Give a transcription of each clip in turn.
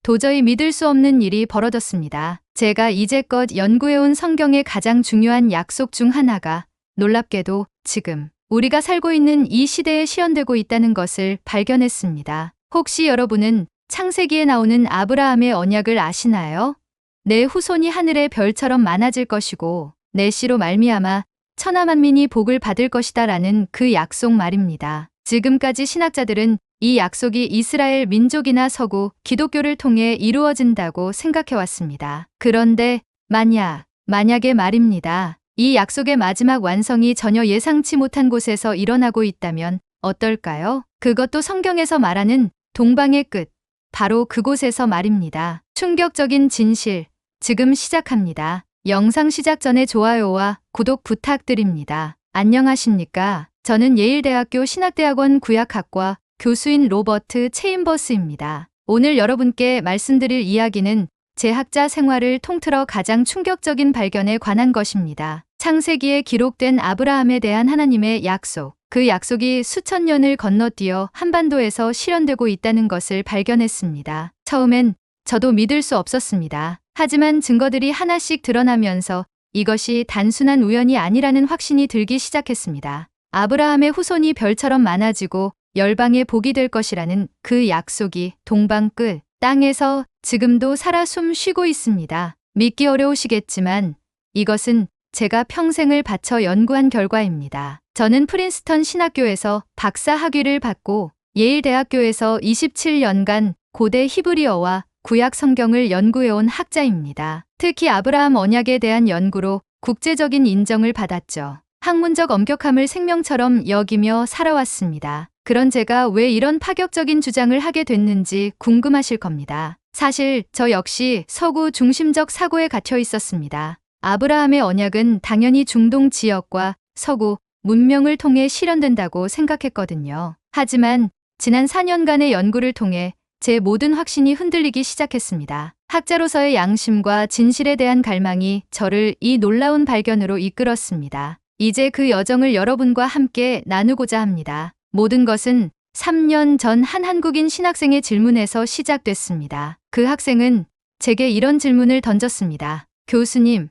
도저히 믿을 수 없는 일이 벌어졌습니다. 제가 이제껏 연구해온 성경의 가장 중요한 약속 중 하나가 놀랍게도 지금 우리가 살고 있는 이 시대에 실현되고 있다는 것을 발견했습니다. 혹시 여러분은 창세기에 나오는 아브라함의 언약을 아시나요? 내 후손이 하늘의 별처럼 많아질 것이고 내 씨로 말미암아 천하 만민이 복을 받을 것이다 라는 그 약속 말입니다. 지금까지 신학자들은 이 약속이 이스라엘 민족이나 서구 기독교를 통해 이루어진다고 생각해왔습니다. 그런데 만약에 말입니다. 이 약속의 마지막 완성이 전혀 예상치 못한 곳에서 일어나고 있다면 어떨까요? 그것도 성경에서 말하는 동방의 끝, 바로 그곳에서 말입니다. 충격적인 진실, 지금 시작합니다. 영상 시작 전에 좋아요와 구독 부탁드립니다. 안녕하십니까? 저는 예일대학교 신학대학원 구약학과 교수인 로버트 체인버스입니다. 오늘 여러분께 말씀드릴 이야기는 제 학자 생활을 통틀어 가장 충격적인 발견에 관한 것입니다. 창세기에 기록된 아브라함에 대한 하나님의 약속, 그 약속이 수천 년을 건너뛰어 한반도에서 실현되고 있다는 것을 발견했습니다. 처음엔 저도 믿을 수 없었습니다. 하지만 증거들이 하나씩 드러나면서 이것이 단순한 우연이 아니라는 확신이 들기 시작했습니다. 아브라함의 후손이 별처럼 많아지고 열방의 복이 될 것이라는 그 약속이 동방 끝 땅에서 지금도 살아 숨 쉬고 있습니다. 믿기 어려우시겠지만 이것은 제가 평생을 바쳐 연구한 결과입니다. 저는 프린스턴 신학교에서 박사 학위를 받고 예일대학교에서 27년간 고대 히브리어와 구약 성경을 연구해온 학자입니다. 특히 아브라함 언약에 대한 연구로 국제적인 인정을 받았죠. 학문적 엄격함을 생명처럼 여기며 살아왔습니다. 그런 제가 왜 이런 파격적인 주장을 하게 됐는지 궁금하실 겁니다. 사실 저 역시 서구 중심적 사고에 갇혀 있었습니다. 아브라함의 언약은 당연히 중동 지역과 서구 문명을 통해 실현된다고 생각했거든요. 하지만 지난 4년간의 연구를 통해 제 모든 확신이 흔들리기 시작했습니다. 학자로서의 양심과 진실에 대한 갈망이 저를 이 놀라운 발견으로 이끌었습니다. 이제 그 여정을 여러분과 함께 나누고자 합니다. 모든 것은 3년 전 한 한국인 신학생의 질문에서 시작됐습니다. 그 학생은 제게 이런 질문을 던졌습니다. 교수님,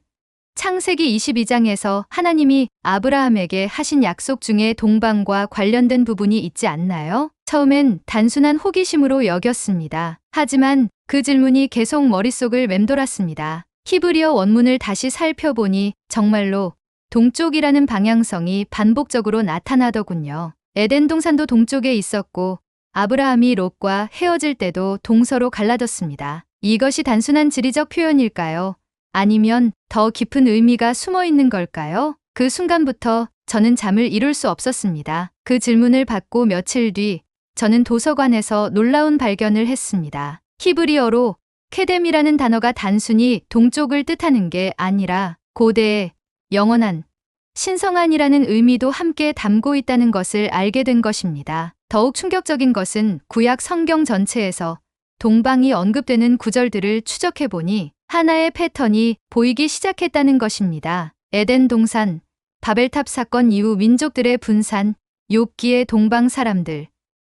창세기 22장에서 하나님이 아브라함에게 하신 약속 중에 동방과 관련된 부분이 있지 않나요? 처음엔 단순한 호기심으로 여겼습니다. 하지만 그 질문이 계속 머릿속을 맴돌았습니다. 히브리어 원문을 다시 살펴보니 정말로 동쪽이라는 방향성이 반복적으로 나타나더군요. 에덴 동산도 동쪽에 있었고 아브라함이 롯과 헤어질 때도 동서로 갈라졌습니다. 이것이 단순한 지리적 표현일까요? 아니면 더 깊은 의미가 숨어 있는 걸까요? 그 순간부터 저는 잠을 이룰 수 없었습니다. 그 질문을 받고 며칠 뒤 저는 도서관에서 놀라운 발견을 했습니다. 히브리어로 케뎀이라는 단어가 단순히 동쪽을 뜻하는 게 아니라 고대의 영원한, 신성한이라는 의미도 함께 담고 있다는 것을 알게 된 것입니다. 더욱 충격적인 것은 구약 성경 전체에서 동방이 언급되는 구절들을 추적해보니 하나의 패턴이 보이기 시작했다는 것입니다. 에덴 동산, 바벨탑 사건 이후 민족들의 분산, 욥기의 동방 사람들,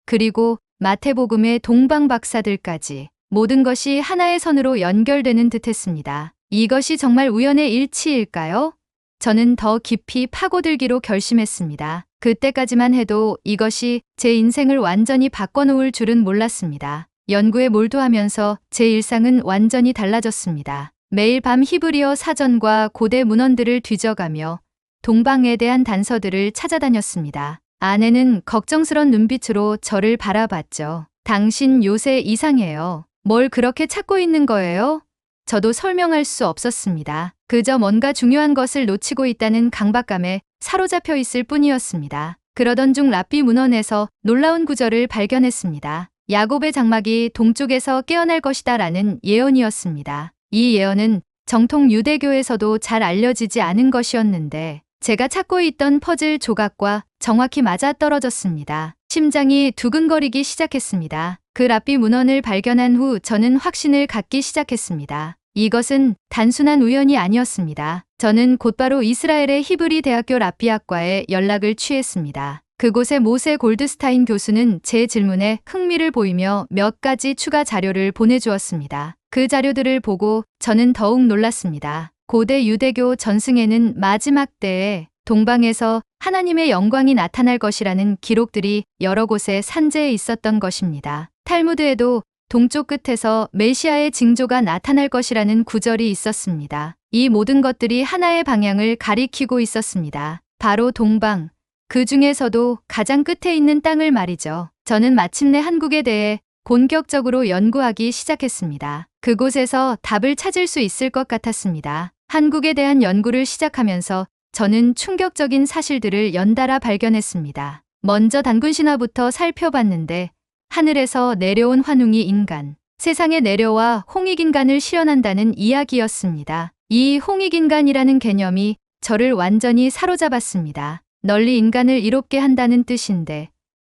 그리고 마태복음의 동방 박사들까지 모든 것이 하나의 선으로 연결되는 듯했습니다. 이것이 정말 우연의 일치일까요? 저는 더 깊이 파고들기로 결심했습니다. 그때까지만 해도 이것이 제 인생을 완전히 바꿔놓을 줄은 몰랐습니다. 연구에 몰두하면서 제 일상은 완전히 달라졌습니다. 매일 밤 히브리어 사전과 고대 문헌들을 뒤져가며 동방에 대한 단서들을 찾아다녔습니다. 아내는 걱정스런 눈빛으로 저를 바라봤죠. 당신 요새 이상해요. 뭘 그렇게 찾고 있는 거예요? 저도 설명할 수 없었습니다. 그저 뭔가 중요한 것을 놓치고 있다는 강박감에 사로잡혀 있을 뿐이었습니다. 그러던 중 랍비 문헌에서 놀라운 구절을 발견했습니다. 야곱의 장막이 동쪽에서 깨어날 것이다 라는 예언이었습니다. 이 예언은 정통 유대교에서도 잘 알려지지 않은 것이었는데 제가 찾고 있던 퍼즐 조각과 정확히 맞아떨어졌습니다. 심장이 두근거리기 시작했습니다. 그 랍비 문헌을 발견한 후 저는 확신을 갖기 시작했습니다. 이것은 단순한 우연이 아니었습니다. 저는 곧바로 이스라엘의 히브리 대학교 랍비학과에 연락을 취했습니다. 그곳의 모세 골드스타인 교수는 제 질문에 흥미를 보이며 몇 가지 추가 자료를 보내주었습니다. 그 자료들을 보고 저는 더욱 놀랐습니다. 고대 유대교 전승에는 마지막 때에 동방에서 하나님의 영광이 나타날 것이라는 기록들이 여러 곳에 산재해 있었던 것입니다. 탈무드에도 동쪽 끝에서 메시아의 징조가 나타날 것이라는 구절이 있었습니다. 이 모든 것들이 하나의 방향을 가리키고 있었습니다. 바로 동방, 그 중에서도 가장 끝에 있는 땅을 말이죠. 저는 마침내 한국에 대해 본격적으로 연구하기 시작했습니다. 그곳에서 답을 찾을 수 있을 것 같았습니다. 한국에 대한 연구를 시작하면서 저는 충격적인 사실들을 연달아 발견했습니다. 먼저 단군 신화부터 살펴봤는데 하늘에서 내려온 환웅이 인간, 세상에 내려와 홍익인간을 실현한다는 이야기였습니다. 이 홍익인간이라는 개념이 저를 완전히 사로잡았습니다. 널리 인간을 이롭게 한다는 뜻인데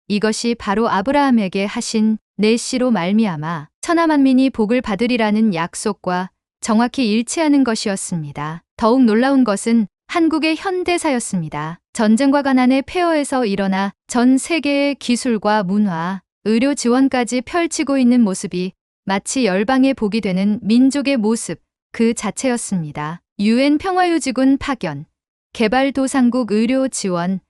이것이 바로 아브라함에게 하신 내시로 말미암아 천하 만민이 복을 받으리라는 약속과 정확히 일치하는 것이었습니다. 더욱 놀라운 것은 한국의 현대사였습니다. 전쟁과 가난의 폐허에서 일어나 전 세계의 기술과 문화, 의료 지원까지 펼치고 있는 모습이 마치 열방의 복이 되는 민족의 모습 그 자체였습니다. UN 평화유지군 파견, 개발도상국 의료 지원,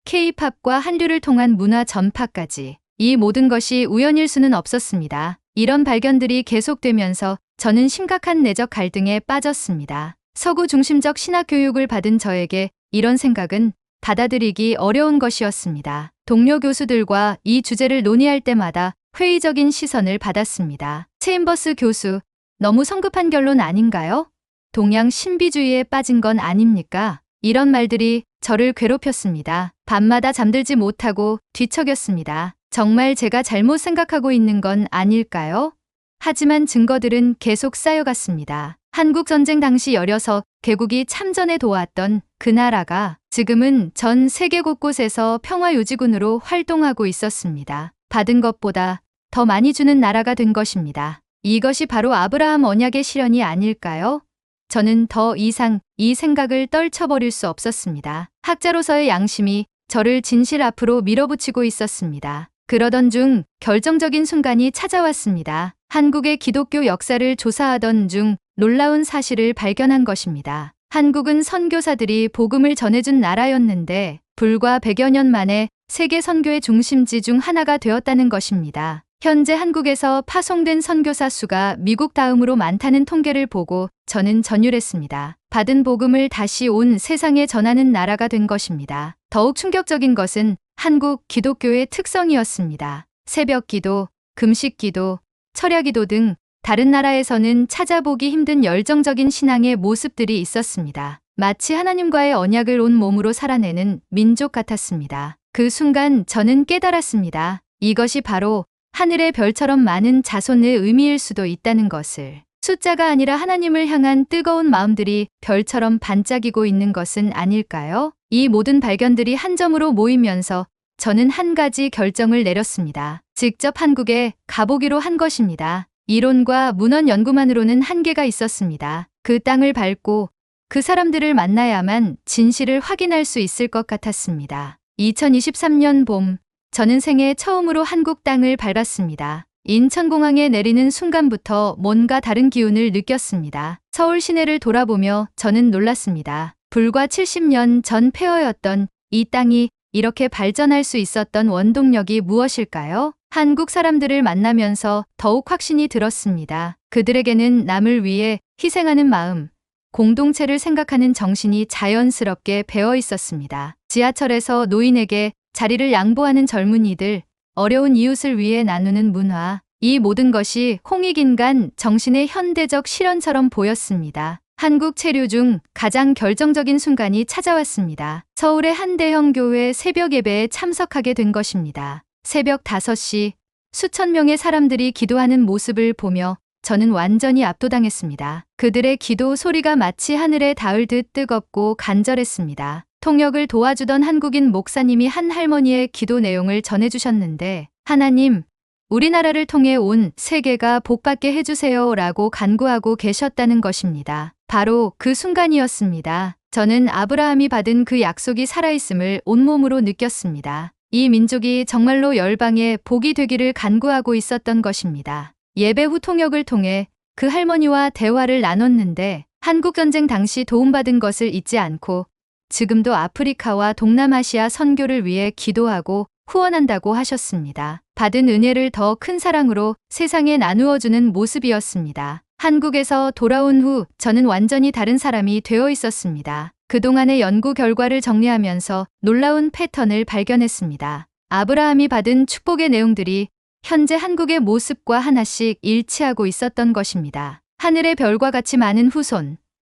K-팝과 한류를 통한 문화 전파까지 이 모든 것이 우연일 수는 없었습니다. 이런 발견들이 계속되면서 저는 심각한 내적 갈등에 빠졌습니다. 서구 중심적 신학 교육을 받은 저에게 이런 생각은 받아들이기 어려운 것이었습니다. 동료 교수들과 이 주제를 논의할 때마다 회의적인 시선을 받았습니다. 체인버스 교수, 너무 성급한 결론 아닌가요? 동양 신비주의에 빠진 건 아닙니까? 이런 말들이 저를 괴롭혔습니다. 밤마다 잠들지 못하고 뒤척였습니다. 정말 제가 잘못 생각하고 있는 건 아닐까요? 하지만 증거들은 계속 쌓여갔습니다. 한국전쟁 당시 16개국이 참전에 도왔던 그 나라가 지금은 전 세계 곳곳에서 평화유지군으로 활동하고 있었습니다. 받은 것보다 더 많이 주는 나라가 된 것입니다. 이것이 바로 아브라함 언약의 실현이 아닐까요? 저는 더 이상 이 생각을 떨쳐버릴 수 없었습니다. 학자로서의 양심이 저를 진실 앞으로 밀어붙이고 있었습니다. 그러던 중 결정적인 순간이 찾아왔습니다. 한국의 기독교 역사를 조사하던 중 놀라운 사실을 발견한 것입니다. 한국은 선교사들이 복음을 전해준 나라였는데 불과 100여 년 만에 세계 선교의 중심지 중 하나가 되었다는 것입니다. 현재 한국에서 파송된 선교사 수가 미국 다음으로 많다는 통계를 보고 저는 전율했습니다. 받은 복음을 다시 온 세상에 전하는 나라가 된 것입니다. 더욱 충격적인 것은 한국 기독교의 특성이었습니다. 새벽 기도, 금식 기도, 철야 기도 등 다른 나라에서는 찾아보기 힘든 열정적인 신앙의 모습들이 있었습니다. 마치 하나님과의 언약을 온 몸으로 살아내는 민족 같았습니다. 그 순간 저는 깨달았습니다. 이것이 바로 하늘의 별처럼 많은 자손의 의미일 수도 있다는 것을. 숫자가 아니라 하나님을 향한 뜨거운 마음들이 별처럼 반짝이고 있는 것은 아닐까요? 이 모든 발견들이 한 점으로 모이면서 저는 한 가지 결정을 내렸습니다. 직접 한국에 가보기로 한 것입니다. 이론과 문헌 연구만으로는 한계가 있었습니다. 그 땅을 밟고 그 사람들을 만나야만 진실을 확인할 수 있을 것 같았습니다. 2023년 봄, 저는 생애 처음으로 한국 땅을 밟았습니다. 인천공항에 내리는 순간부터 뭔가 다른 기운을 느꼈습니다. 서울 시내를 돌아보며 저는 놀랐습니다. 불과 70년 전 폐허였던 이 땅이 이렇게 발전할 수 있었던 원동력이 무엇일까요? 한국 사람들을 만나면서 더욱 확신이 들었습니다. 그들에게는 남을 위해 희생하는 마음, 공동체를 생각하는 정신이 자연스럽게 배어 있었습니다. 지하철에서 노인에게 자리를 양보하는 젊은이들, 어려운 이웃을 위해 나누는 문화, 이 모든 것이 홍익인간 정신의 현대적 실현처럼 보였습니다. 한국 체류 중 가장 결정적인 순간이 찾아왔습니다. 서울의 한 대형 교회 새벽 예배에 참석하게 된 것입니다. 새벽 5시 수천 명의 사람들이 기도하는 모습을 보며 저는 완전히 압도당했습니다. 그들의 기도 소리가 마치 하늘에 닿을 듯 뜨겁고 간절했습니다. 통역을 도와주던 한국인 목사님이 한 할머니의 기도 내용을 전해주셨는데, 하나님, 우리나라를 통해 온 세계가 복받게 해주세요 라고 간구하고 계셨다는 것입니다. 바로 그 순간이었습니다. 저는 아브라함이 받은 그 약속이 살아있음을 온몸으로 느꼈습니다. 이 민족이 정말로 열방의 복이 되기를 간구하고 있었던 것입니다. 예배 후 통역을 통해 그 할머니와 대화를 나눴는데 한국전쟁 당시 도움받은 것을 잊지 않고 지금도 아프리카와 동남아시아 선교를 위해 기도하고 후원한다고 하셨습니다. 받은 은혜를 더 큰 사랑으로 세상에 나누어주는 모습이었습니다. 한국에서 돌아온 후 저는 완전히 다른 사람이 되어 있었습니다. 그동안의 연구 결과를 정리하면서 놀라운 패턴을 발견했습니다. 아브라함이 받은 축복의 내용들이 현재 한국의 모습과 하나씩 일치하고 있었던 것입니다. 하늘의 별과 같이 많은 후손,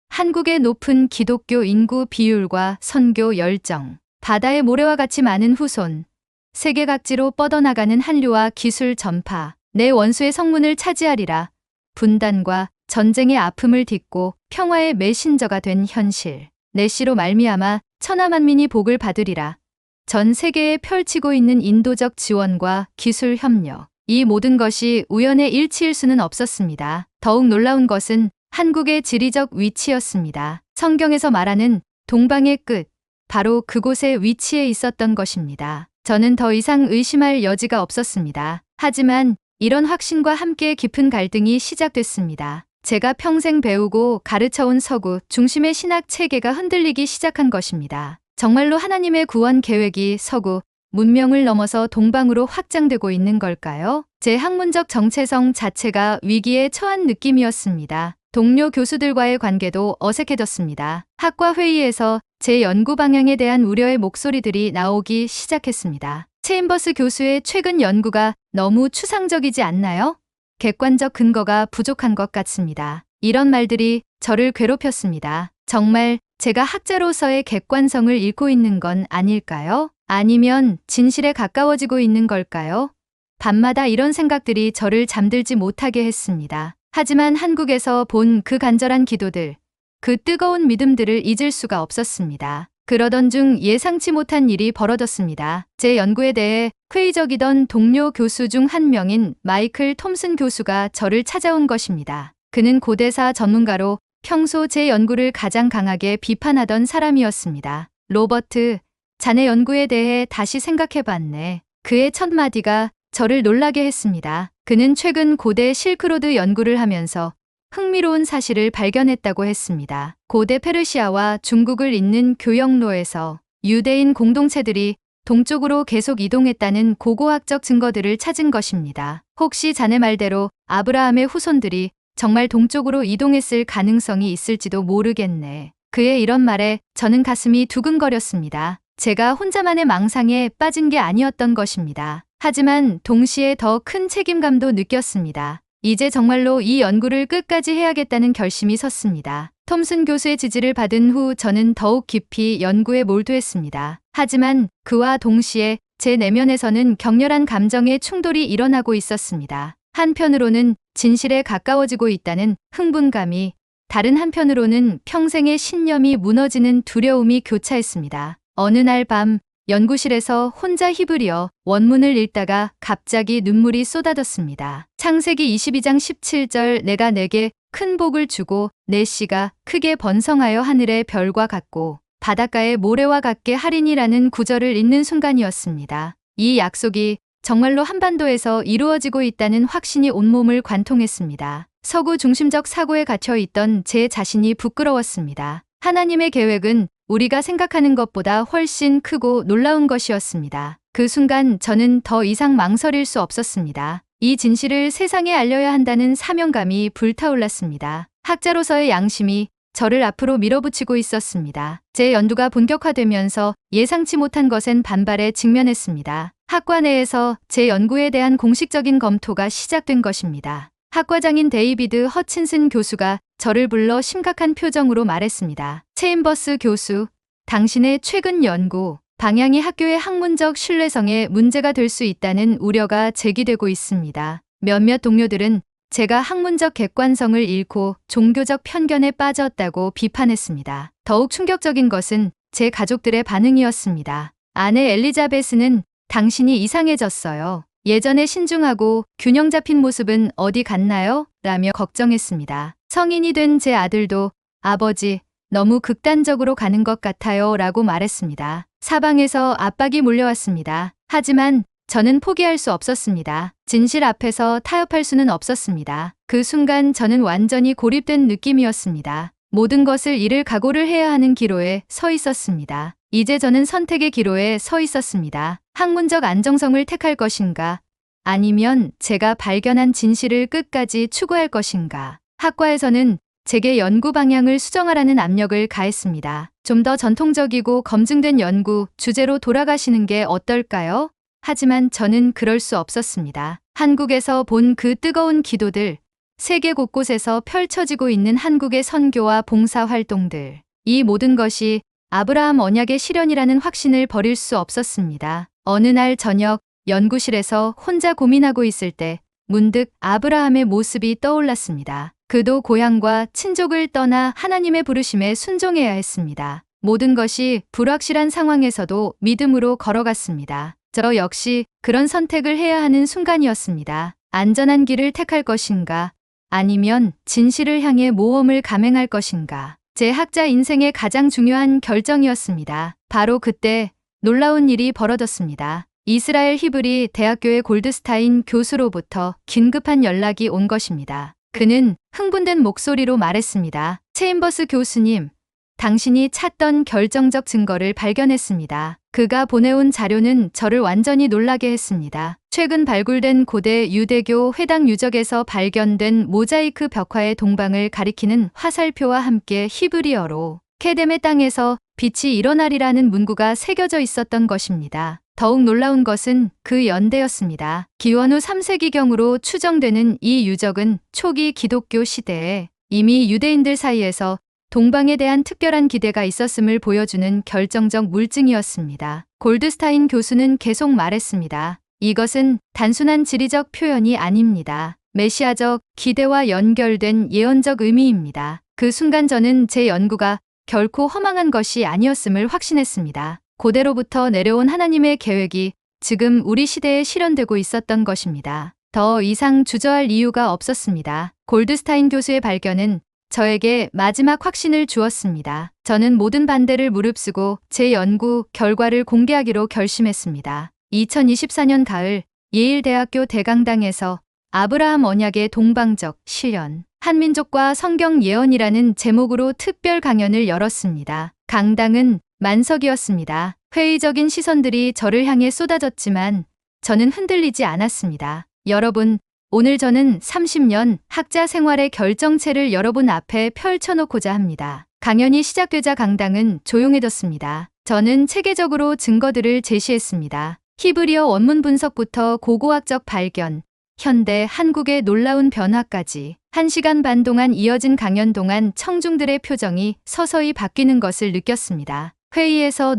한국의 높은 기독교 인구 비율과 선교 열정, 바다의 모래와 같이 많은 후손, 세계 각지로 뻗어나가는 한류와 기술 전파, 내 원수의 성문을 차지하리라, 분단과 전쟁의 아픔을 딛고 평화의 메신저가 된 현실, 내 씨로 말미암아 천하만민이 복을 받으리라. 전 세계에 펼치고 있는 인도적 지원과 기술 협력, 이 모든 것이 우연의 일치일 수는 없었습니다. 더욱 놀라운 것은 한국의 지리적 위치였습니다. 성경에서 말하는 동방의 끝, 바로 그곳에 위치해 있었던 것입니다. 저는 더 이상 의심할 여지가 없었습니다. 하지만 이런 확신과 함께 깊은 갈등이 시작됐습니다. 제가 평생 배우고 가르쳐온 서구 중심의 신학 체계가 흔들리기 시작한 것입니다. 정말로 하나님의 구원 계획이 서구 문명을 넘어서 동방으로 확장되고 있는 걸까요? 제 학문적 정체성 자체가 위기에 처한 느낌이었습니다. 동료 교수들과의 관계도 어색해졌습니다. 학과 회의에서 제 연구 방향에 대한 우려의 목소리들이 나오기 시작했습니다. 체임버스 교수의 최근 연구가 너무 추상적이지 않나요? 객관적 근거가 부족한 것 같습니다. 이런 말들이 저를 괴롭혔습니다. 정말 제가 학자로서의 객관성을 잃고 있는 건 아닐까요? 아니면 진실에 가까워지고 있는 걸까요? 밤마다 이런 생각들이 저를 잠들지 못하게 했습니다. 하지만 한국에서 본 그 간절한 기도들, 그 뜨거운 믿음들을 잊을 수가 없었습니다. 그러던 중 예상치 못한 일이 벌어졌습니다. 제 연구에 대해 회의적이던 동료 교수 중 한 명인 마이클 톰슨 교수가 저를 찾아온 것입니다. 그는 고대사 전문가로 평소 제 연구를 가장 강하게 비판하던 사람이었습니다. 로버트, 자네 연구에 대해 다시 생각해봤네. 그의 첫 마디가 저를 놀라게 했습니다. 그는 최근 고대 실크로드 연구를 하면서 흥미로운 사실을 발견했다고 했습니다. 고대 페르시아와 중국을 잇는 교역로에서 유대인 공동체들이 동쪽으로 계속 이동했다는 고고학적 증거들을 찾은 것입니다. 혹시 자네 말대로 아브라함의 후손들이 정말 동쪽으로 이동했을 가능성이 있을지도 모르겠네. 그의 이런 말에 저는 가슴이 두근거렸습니다. 제가 혼자만의 망상에 빠진 게 아니었던 것입니다. 하지만 동시에 더 큰 책임감도 느꼈습니다. 이제 정말로 이 연구를 끝까지 해야겠다는 결심이 섰습니다. 톰슨 교수의 지지를 받은 후 저는 더욱 깊이 연구에 몰두했습니다. 하지만 그와 동시에 제 내면에서는 격렬한 감정의 충돌이 일어나고 있었습니다. 한편으로는 진실에 가까워지고 있다는 흥분감이, 다른 한편으로는 평생의 신념이 무너지는 두려움이 교차했습니다. 어느 날 밤 연구실에서 혼자 히브리어 원문을 읽다가 갑자기 눈물이 쏟아졌습니다. 창세기 22장 17절 내가 내게 큰 복을 주고 내 씨가 크게 번성하여 하늘의 별과 같고 바닷가의 모래와 같게 하리니라는 구절을 읽는 순간이었습니다. 이 약속이 정말로 한반도에서 이루어지고 있다는 확신이 온몸을 관통했습니다. 서구 중심적 사고에 갇혀 있던 제 자신이 부끄러웠습니다. 하나님의 계획은 우리가 생각하는 것보다 훨씬 크고 놀라운 것이었습니다. 그 순간 저는 더 이상 망설일 수 없었습니다. 이 진실을 세상에 알려야 한다는 사명감이 불타올랐습니다. 학자로서의 양심이 저를 앞으로 밀어붙이고 있었습니다. 제 연구가 본격화되면서 예상치 못한 것엔 반발에 직면했습니다. 학과 내에서 제 연구에 대한 공식적인 검토가 시작된 것입니다. 학과장인 데이비드 허친슨 교수가 저를 불러 심각한 표정으로 말했습니다. 체임버스 교수, 당신의 최근 연구 방향이 학교의 학문적 신뢰성에 문제가 될 수 있다는 우려가 제기되고 있습니다. 몇몇 동료들은 제가 학문적 객관성을 잃고 종교적 편견에 빠졌다고 비판했습니다. 더욱 충격적인 것은 제 가족들의 반응이었습니다. 아내 엘리자베스는 당신이 이상해졌어요. 예전에 신중하고 균형 잡힌 모습은 어디 갔나요? 라며 걱정했습니다. 성인이 된 제 아들도 아버지, 너무 극단적으로 가는 것 같아요 라고 말했습니다. 사방에서 압박이 몰려왔습니다. 하지만 저는 포기할 수 없었습니다. 진실 앞에서 타협할 수는 없었습니다. 그 순간 저는 완전히 고립된 느낌이었습니다. 모든 것을 잃을 각오를 해야 하는 기로에 서 있었습니다. 이제 저는 선택의 기로에 서 있었습니다. 학문적 안정성을 택할 것인가? 아니면 제가 발견한 진실을 끝까지 추구할 것인가? 학과에서는 제게 연구 방향을 수정하라는 압력을 가했습니다. 좀 더 전통적이고 검증된 연구 주제로 돌아가시는 게 어떨까요? 하지만 저는 그럴 수 없었습니다. 한국에서 본 그 뜨거운 기도들, 세계 곳곳에서 펼쳐지고 있는 한국의 선교와 봉사 활동들, 이 모든 것이 아브라함 언약의 실현이라는 확신을 버릴 수 없었습니다. 어느 날 저녁 연구실에서 혼자 고민하고 있을 때 문득 아브라함의 모습이 떠올랐습니다. 그도 고향과 친족을 떠나 하나님의 부르심에 순종해야 했습니다. 모든 것이 불확실한 상황에서도 믿음으로 걸어갔습니다. 저 역시 그런 선택을 해야 하는 순간이었습니다. 안전한 길을 택할 것인가? 아니면 진실을 향해 모험을 감행할 것인가? 제 학자 인생의 가장 중요한 결정이었습니다. 바로 그때 놀라운 일이 벌어졌습니다. 이스라엘 히브리 대학교의 골드스타인 교수로부터 긴급한 연락이 온 것입니다. 그는 흥분된 목소리로 말했습니다. 체임버스 교수님, 당신이 찾던 결정적 증거를 발견했습니다. 그가 보내온 자료는 저를 완전히 놀라게 했습니다. 최근 발굴된 고대 유대교 회당 유적에서 발견된 모자이크 벽화의 동방을 가리키는 화살표와 함께 히브리어로 케뎀의 땅에서 빛이 일어나리라는 문구가 새겨져 있었던 것입니다. 더욱 놀라운 것은 그 연대였습니다. 기원 후 3세기경으로 추정되는 이 유적은 초기 기독교 시대에 이미 유대인들 사이에서 동방에 대한 특별한 기대가 있었음을 보여주는 결정적 물증이었습니다. 골드스타인 교수는 계속 말했습니다. 이것은 단순한 지리적 표현이 아닙니다. 메시아적 기대와 연결된 예언적 의미입니다. 그 순간 저는 제 연구가 결코 허망한 것이 아니었음을 확신했습니다. 고대로부터 내려온 하나님의 계획이 지금 우리 시대에 실현되고 있었던 것입니다. 더 이상 주저할 이유가 없었습니다. 골드스타인 교수의 발견은 저에게 마지막 확신을 주었습니다. 저는 모든 반대를 무릅쓰고 제 연구 결과를 공개하기로 결심했습니다. 2024년 가을 예일대학교 대강당에서 아브라함 언약의 동방적 실현, 한민족과 성경 예언이라는 제목으로 특별 강연을 열었습니다. 강당은 만석이었습니다. 회의적인 시선들이 저를 향해 쏟아졌지만 저는 흔들리지 않았습니다. 여러분, 오늘 저는 30년 학자 생활의 결정체를 여러분 앞에 펼쳐놓고자 합니다. 강연이 시작되자 강당은 조용해졌습니다. 저는 체계적으로 증거들을 제시했습니다. 히브리어 원문 분석부터 고고학적 발견, 현대 한국의 놀라운 변화까지 1시간 반 동안 이어진 강연 동안 청중들의 표정이 서서히 바뀌는 것을 느꼈습니다. 회의에서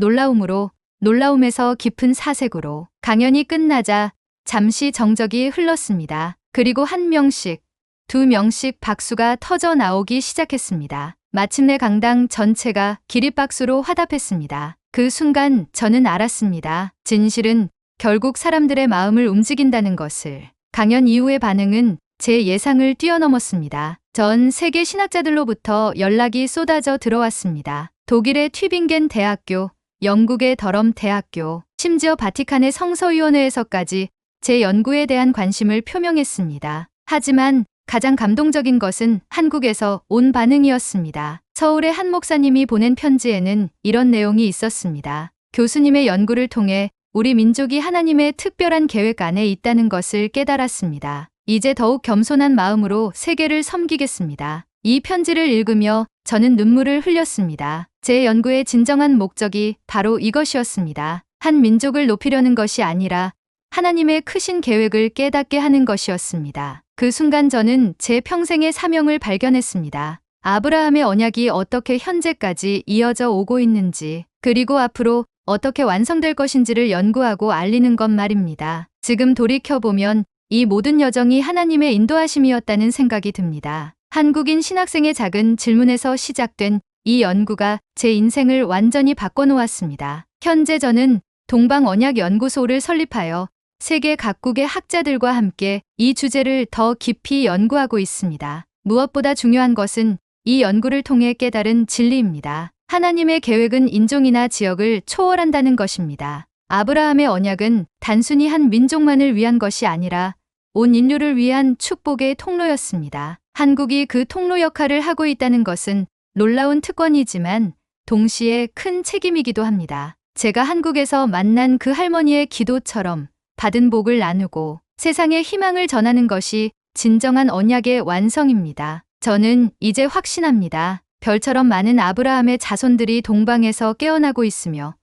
놀라움에서 깊은 사색으로 강연이 끝나자 잠시 정적이 흘렀습니다. 그리고 한 명씩, 두 명씩 박수가 터져 나오기 시작했습니다. 마침내 강당 전체가 기립박수로 화답했습니다. 그 순간 저는 알았습니다. 진실은 결국 사람들의 마음을 움직인다는 것을. 강연 이후의 반응은 제 예상을 뛰어넘었습니다. 전 세계 신학자들로부터 연락이 쏟아져 들어왔습니다. 독일의 튜빙겐 대학교, 영국의 더럼 대학교, 심지어 바티칸의 성서위원회에서까지 제 연구에 대한 관심을 표명했습니다. 하지만 가장 감동적인 것은 한국에서 온 반응이었습니다. 서울의 한 목사님이 보낸 편지에는 이런 내용이 있었습니다. 교수님의 연구를 통해 우리 민족이 하나님의 특별한 계획 안에 있다는 것을 깨달았습니다. 이제 더욱 겸손한 마음으로 세계를 섬기겠습니다. 이 편지를 읽으며 저는 눈물을 흘렸습니다. 제 연구의 진정한 목적이 바로 이것이었습니다. 한 민족을 높이려는 것이 아니라 하나님의 크신 계획을 깨닫게 하는 것이었습니다. 그 순간 저는 제 평생의 사명을 발견했습니다. 아브라함의 언약이 어떻게 현재까지 이어져 오고 있는지, 그리고 앞으로 어떻게 완성될 것인지를 연구하고 알리는 것 말입니다. 지금 돌이켜보면 이 모든 여정이 하나님의 인도하심이었다는 생각이 듭니다. 한국인 신학생의 작은 질문에서 시작된 이 연구가 제 인생을 완전히 바꿔놓았습니다. 현재 저는 동방언약연구소를 설립하여 세계 각국의 학자들과 함께 이 주제를 더 깊이 연구하고 있습니다. 무엇보다 중요한 것은 이 연구를 통해 깨달은 진리입니다. 하나님의 계획은 인종이나 지역을 초월한다는 것입니다. 아브라함의 언약은 단순히 한 민족만을 위한 것이 아니라 온 인류를 위한 축복의 통로였습니다. 한국이 그 통로 역할을 하고 있다는 것은 놀라운 특권이지만 동시에 큰 책임이기도 합니다. 제가 한국에서 만난 그 할머니의 기도처럼 받은 복을 나누고 세상에 희망을 전하는 것이 진정한 언약의 완성입니다. 저는 이제 확신합니다. 별처럼 많은 아브라함의 자손들이 동방에서 깨어나고 있으며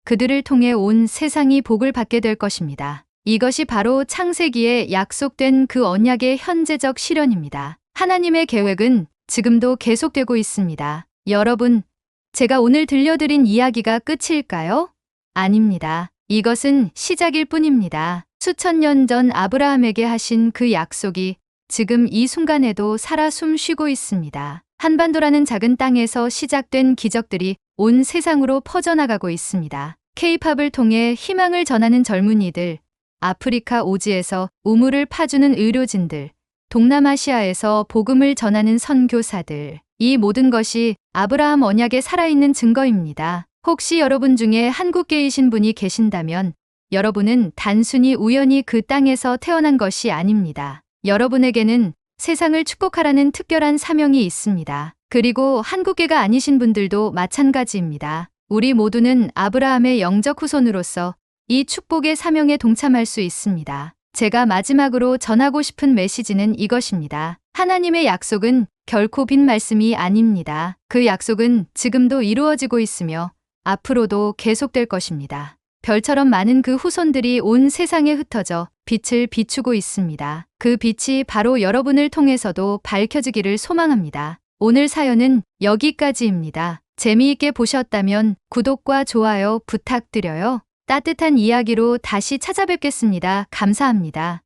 그들을 통해 온 세상이 복을 받게 될 것입니다. 이것이 바로 창세기에 약속된 그 언약의 현재적 실현입니다. 하나님의 계획은 지금도 계속되고 있습니다. 여러분, 제가 오늘 들려드린 이야기가 끝일까요? 아닙니다. 이것은 시작일 뿐입니다. 수천 년 전 아브라함에게 하신 그 약속이 지금 이 순간에도 살아 숨쉬고 있습니다. 한반도라는 작은 땅에서 시작된 기적들이 온 세상으로 퍼져나가고 있습니다. K-팝을 통해 희망을 전하는 젊은이들, 아프리카 오지에서 우물을 파주는 의료진들, 동남아시아에서 복음을 전하는 선교사들, 이 모든 것이 아브라함 언약에 살아있는 증거입니다. 혹시 여러분 중에 한국계이신 분이 계신다면 여러분은 단순히 우연히 그 땅에서 태어난 것이 아닙니다. 여러분에게는 세상을 축복하라는 특별한 사명이 있습니다. 그리고 한국계가 아니신 분들도 마찬가지입니다. 우리 모두는 아브라함의 영적 후손으로서 이 축복의 사명에 동참할 수 있습니다. 제가 마지막으로 전하고 싶은 메시지는 이것입니다. 하나님의 약속은 결코 빈 말씀이 아닙니다. 그 약속은 지금도 이루어지고 있으며 앞으로도 계속될 것입니다. 별처럼 많은 그 후손들이 온 세상에 흩어져 빛을 비추고 있습니다. 그 빛이 바로 여러분을 통해서도 밝혀지기를 소망합니다. 오늘 사연은 여기까지입니다. 재미있게 보셨다면 구독과 좋아요 부탁드려요. 따뜻한 이야기로 다시 찾아뵙겠습니다. 감사합니다.